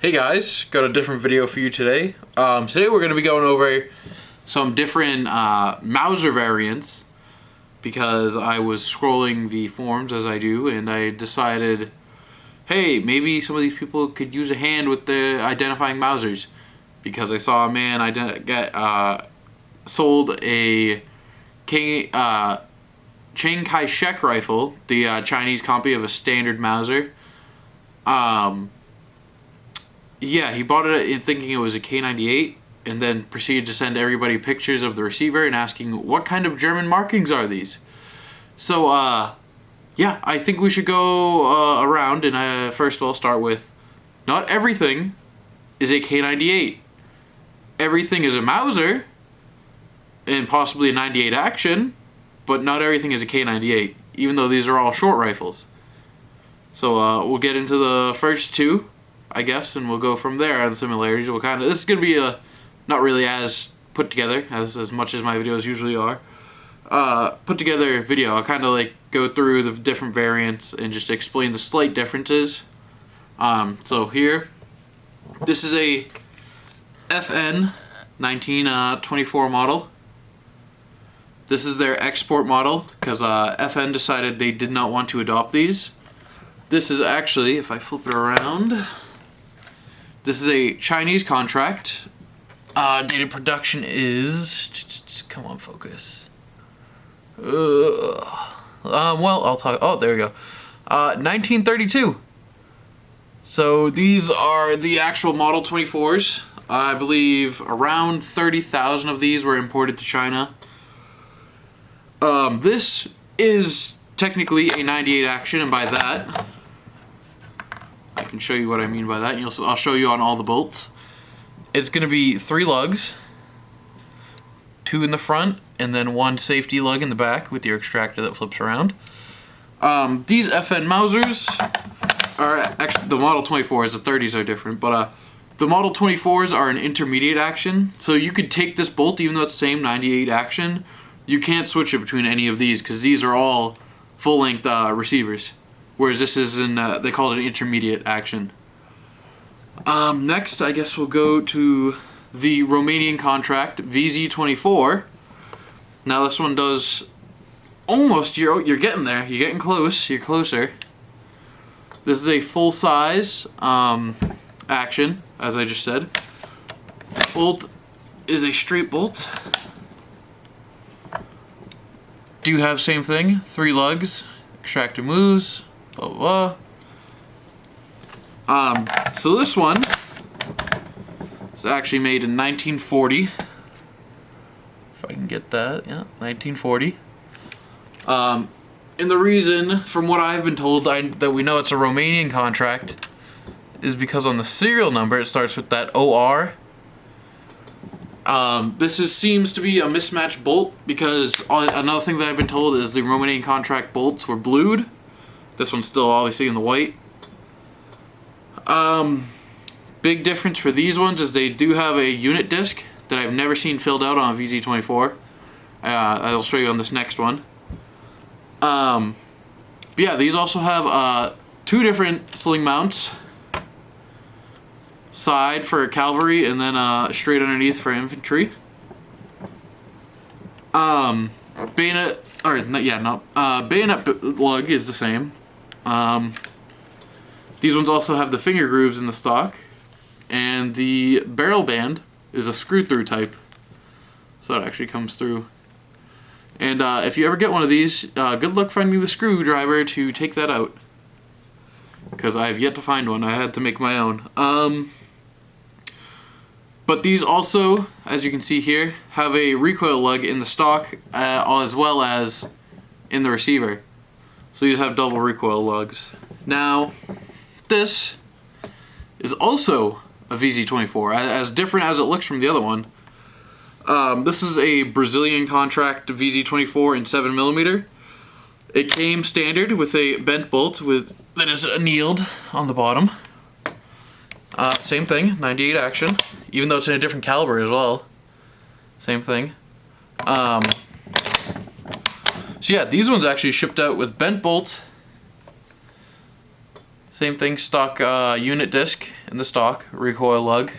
Hey guys, got a different video for you today. Today we're going to be going over some different mauser variants because I was scrolling the forums as I do, and I decided, hey, maybe some of these people could use a hand with the identifying mausers, because I saw a man sold a Chiang Kai-shek rifle, the Chinese copy of a standard mauser. Yeah, he bought it thinking it was a K98, and then proceeded to send everybody pictures of the receiver and asking, what kind of German markings are these? So, yeah, I think we should go around, and first of all start with, not everything is a K98. Everything is a mauser, and possibly a 98 action, but not everything is a K98, even though these are all short rifles. So, we'll get into the first two, I guess, and we'll go from there on the similarities. This is going to be not really as put together as much as my videos usually are. Put together video. I'll kind of like go through the different variants and just explain the slight differences. So here, this is a FN 1924 model. This is their export model because FN decided they did not want to adopt these. This is actually, if I flip it around, this is a Chinese contract. Date of production is... Come on, focus. Well, I'll talk... Oh, there we go. 1932. So these are the actual Model 24s. I believe around 30,000 of these were imported to China. This is technically a 98 action, and by that, I can show you what I mean by that, and I'll show you on all the bolts. It's going to be 3 lugs, 2 in the front, and then 1 safety lug in the back with your extractor that flips around. These FN Mausers are actually, the Model 24s, the 30s are different, but the Model 24s are an intermediate action, so you could take this bolt, even though it's the same 98 action, you can't switch it between any of these, because these are all full-length receivers. Whereas this is they call it an intermediate action. Next, I guess we'll go to the Romanian contract, VZ24. Now this one does almost, you're getting there, you're getting close, you're closer. This is a full-size action, as I just said. Bolt is a straight bolt. Do have same thing, 3 lugs, extractor moves, blah blah blah. So this one is actually made in 1940. If I can get that, yeah, 1940. And the reason, from what I've been told, that we know it's a Romanian contract is because on the serial number it starts with that OR. This seems to be a mismatched bolt, because another thing that I've been told is the Romanian contract bolts were blued. This one's still obviously in the white. Big difference for these ones is they do have a unit disc that I've never seen filled out on a VZ24. I'll show you on this next one. But yeah, these also have 2 different sling mounts. Side for cavalry, and then straight underneath for infantry. Bayonet, or bayonet lug is the same. These ones also have the finger grooves in the stock, and the barrel band is a screw-through type, so it actually comes through. And if you ever get one of these, good luck finding the screwdriver to take that out, because I have yet to find one. I had to make my own. But these also, as you can see here, have a recoil lug in the stock as well as in the receiver. So these have double recoil lugs. Now, this is also a VZ24, as different as it looks from the other one. This is a Brazilian contract VZ24 in 7mm. It came standard with a bent bolt that is annealed on the bottom. Same thing, 98 action, even though it's in a different caliber as well. Same thing. So yeah, these ones actually shipped out with bent bolt Same thing, stock unit disc in the stock, recoil lug,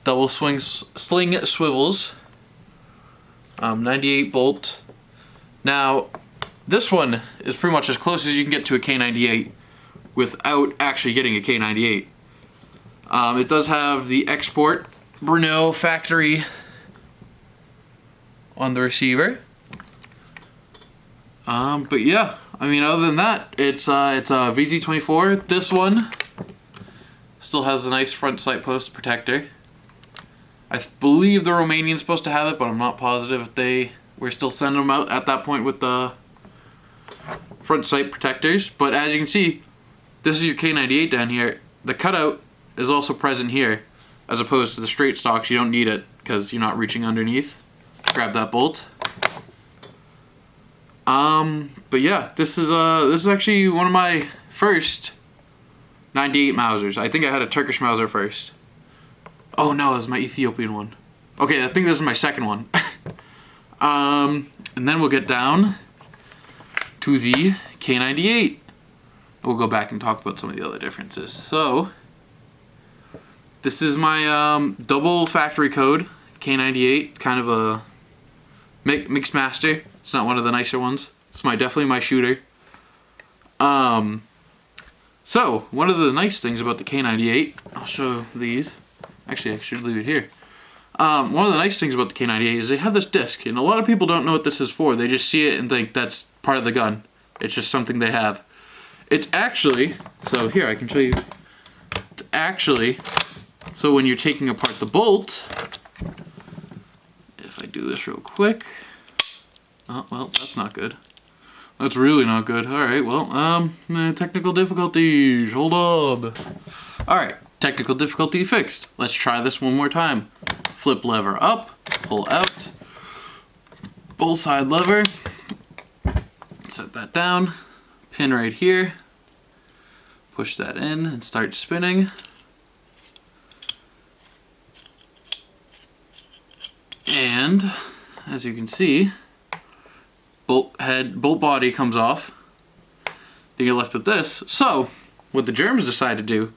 double sling swivels, 98 bolt. Now, this one is pretty much as close as you can get to a K98 without actually getting a K98. It does have the export Brunel factory on the receiver. But yeah, I mean, other than that, it's a VZ24. This one still has a nice front sight post protector. I believe the Romanian's supposed to have it, but I'm not positive if they were still sending them out at that point with the front sight protectors. But as you can see, this is your K98 down here. The cutout is also present here, as opposed to the straight stocks. You don't need it because you're not reaching underneath. Grab that bolt. But yeah, this is actually one of my first 98 Mausers. I think I had a Turkish Mauser first. Oh no, this is my Ethiopian one. Okay, I think this is my second one. And then we'll get down to the K98. We'll go back and talk about some of the other differences. So, this is my double factory code K98. It's kind of a mixed master. It's not one of the nicer ones. It's definitely my shooter. So, one of the nice things about the K98, I'll show these. Actually, I should leave it here. One of the nice things about the K98 is they have this disc, and a lot of people don't know what this is for. They just see it and think that's part of the gun. It's just something they have. It's actually, so here I can show you. It's actually, so when you're taking apart the bolt, if I do this real quick, oh, well, that's not good. That's really not good. Alright, well, technical difficulties. Hold on. Alright, technical difficulty fixed. Let's try this one more time. Flip lever up, pull out, bull side lever, set that down, pin right here, push that in and start spinning. And, as you can see, bolt body comes off. Then you're left with this. So, what the Germans decided to do,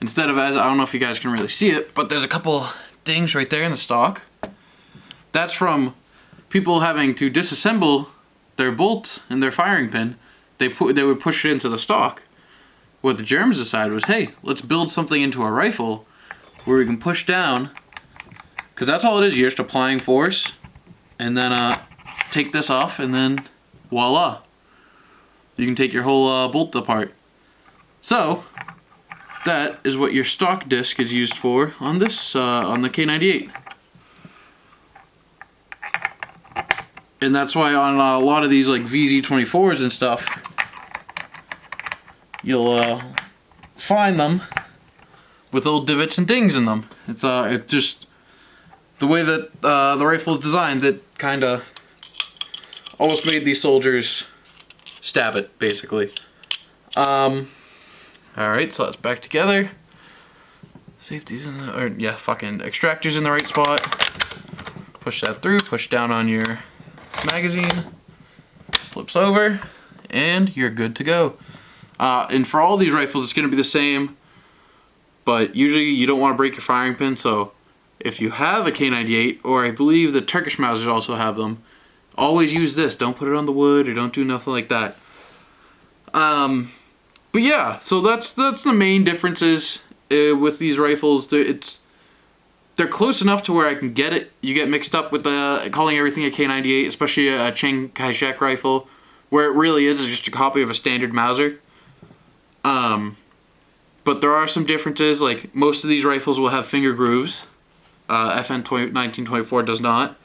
instead of, as I don't know if you guys can really see it, but there's a couple dings right there in the stock. That's from people having to disassemble their bolt and their firing pin. They would push it into the stock. What the Germans decided was, hey, let's build something into a rifle where we can push down, because that's all it is. You're just applying force, and then take this off, and then voila, you can take your whole bolt apart. So that is what your stock disc is used for on this on the K98, and that's why on a lot of these like VZ24s and stuff, you'll find them with little divots and dings in them. It's just the way that the rifle is designed that kind of almost made these soldiers stab it, basically. Alright, so that's back together. Safety's in the, or yeah, fucking extractor's in the right spot. Push that through, push down on your magazine, flips over, and you're good to go. And for all these rifles, it's going to be the same, but usually you don't want to break your firing pin, so if you have a K98, or I believe the Turkish Mausers also have them, always use this. Don't put it on the wood, or don't do nothing like that. But yeah, so that's the main differences with these rifles. They're close enough to where I can get it. You get mixed up with calling everything a K98, especially a Chiang Kai-shek rifle, where it really is just a copy of a standard Mauser. But there are some differences. Like most of these rifles will have finger grooves. FN 1924 does not.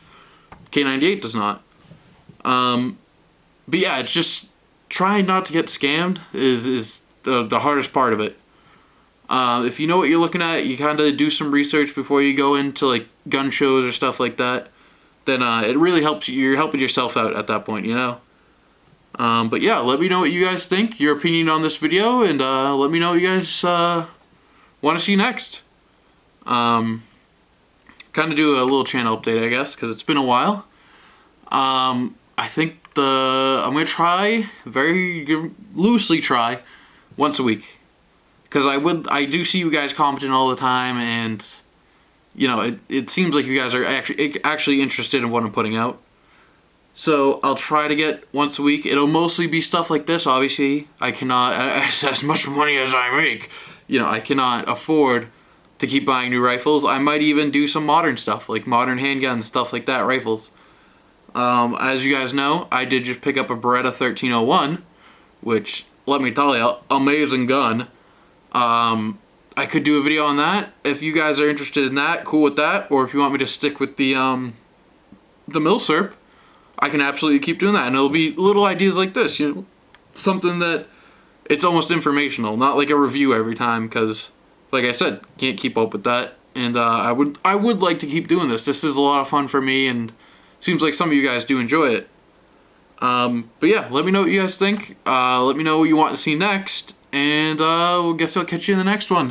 K98 does not. But yeah, it's just trying not to get scammed is the hardest part of it. If you know what you're looking at, you kind of do some research before you go into like gun shows or stuff like that, then it really helps you. You're helping yourself out at that point, you know. But yeah, let me know what you guys think, your opinion on this video, and let me know what you guys want to see next. Kind of do a little channel update, I guess, because it's been a while. I think I'm going to try, very loosely try, once a week. because I do see you guys commenting all the time, and you know, it seems like you guys are actually interested in what I'm putting out. So I'll try to get once a week. It'll mostly be stuff like this. Obviously, I cannot, as much money as I make, you know, I cannot afford to keep buying new rifles. I might even do some modern stuff, like modern handguns, stuff like that, rifles. As you guys know, I did just pick up a Beretta 1301, which, let me tell you, amazing gun. I could do a video on that. If you guys are interested in that, cool with that. Or if you want me to stick with the mauser, I can absolutely keep doing that. And it'll be little ideas like this, you know, something that it's almost informational, not like a review every time, because, like I said, can't keep up with that. And I would like to keep doing this. This is a lot of fun for me, and seems like some of you guys do enjoy it. But yeah, let me know what you guys think. Let me know what you want to see next, and I guess I'll catch you in the next one.